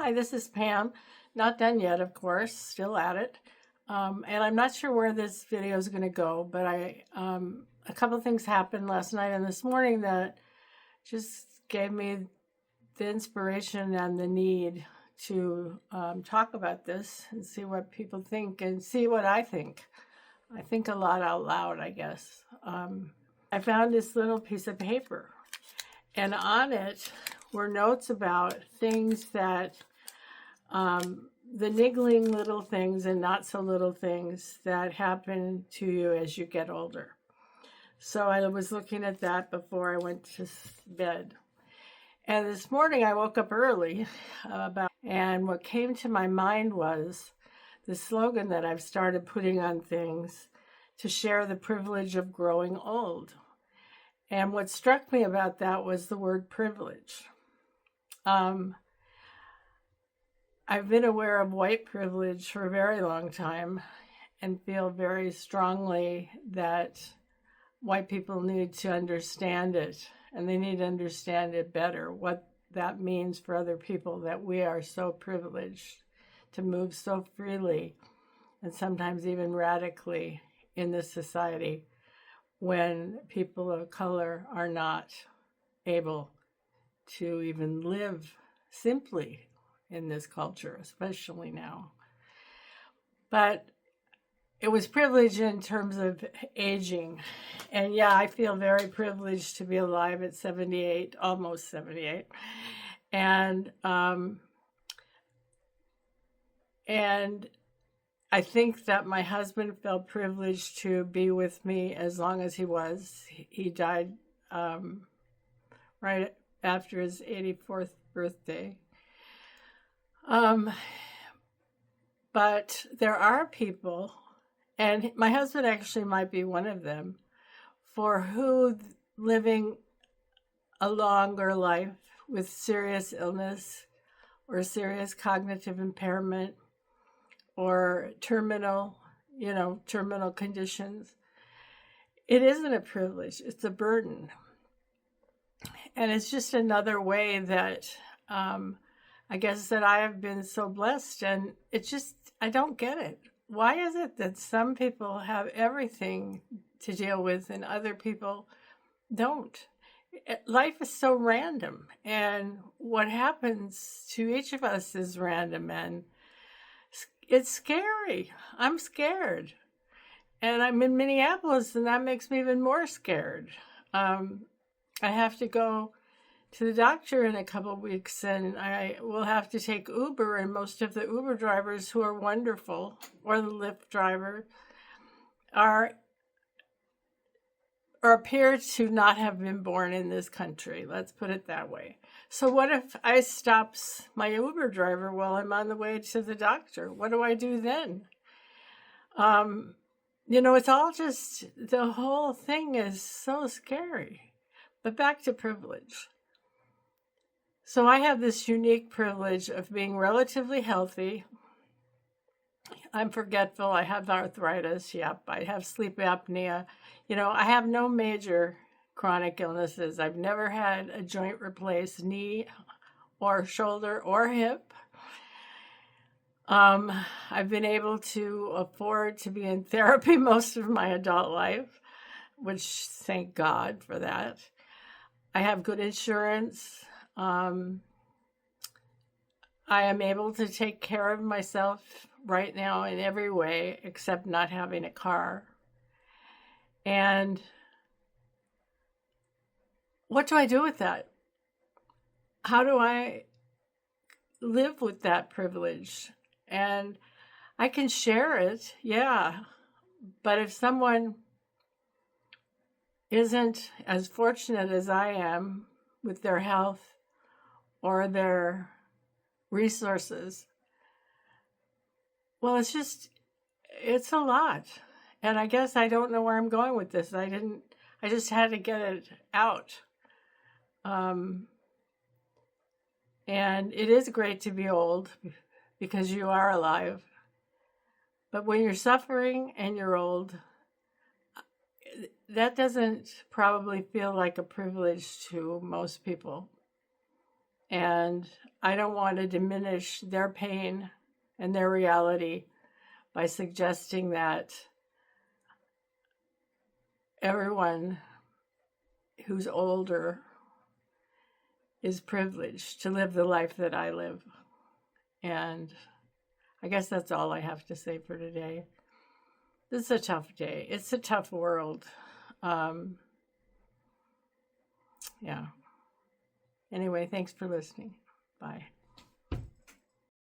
Hi, this is Pam. Not done yet, of course, still at it. And I'm not sure where this video is going to go, but a couple of things happened last night and this morning that just gave me the inspiration and the need to talk about this and see what people think and see what I think. I think a lot out loud, I guess. I found this little piece of paper, and on it were notes about things that, the niggling little things and not so little things that happen to you as you get older. So I was looking at that before I went to bed. And this morning I woke up early and what came to my mind was the slogan that I've started putting on things to share the privilege of growing old. And what struck me about that was the word privilege. I've been aware of white privilege for a very long time and feel very strongly that white people need to understand it, and they need to understand it better, what that means for other people, that we are so privileged to move so freely and sometimes even radically in this society when people of color are not able to even live simply in this culture, especially now. But it was privilege in terms of aging. And yeah, I feel very privileged to be alive at 78, almost 78. And I think that my husband felt privileged to be with me as long as he was. He died right after his 84th birthday. But there are people, and my husband actually might be one of them, for who living a longer life with serious illness or serious cognitive impairment or terminal conditions, it isn't a privilege, it's a burden. And it's just another way that I guess that I have been so blessed, and it's just, I don't get it. Why is it that some people have everything to deal with and other people don't? Life is so random, and what happens to each of us is random, and it's scary. I'm scared. And I'm in Minneapolis, and that makes me even more scared. I have to go to the doctor in a couple of weeks, and I will have to take Uber, and most of the Uber drivers, who are wonderful, or the Lyft driver, appear to not have been born in this country. Let's put it that way. So what if I stops my Uber driver while I'm on the way to the doctor? What do I do then? It's all just, the whole thing is so scary. But back to privilege. So I have this unique privilege of being relatively healthy. I'm forgetful. I have arthritis. Yep. I have sleep apnea. I have no major chronic illnesses. I've never had a joint replaced, knee or shoulder or hip. I've been able to afford to be in therapy most of my adult life, which thank God for that. I have good insurance. I am able to take care of myself right now in every way except not having a car. And what do I do with that? How do I live with that privilege? And I can share it, yeah. But if someone isn't as fortunate as I am with their health or their resources, well, it's a lot. And I guess I don't know where I'm going with this. I just had to get it out. And it is great to be old because you are alive. But when you're suffering and you're old, that doesn't probably feel like a privilege to most people. And I don't want to diminish their pain and their reality by suggesting that everyone who's older is privileged to live the life that I live. And I guess that's all I have to say for today. This is a tough day. It's a tough world. Yeah. Anyway, thanks for listening. Bye.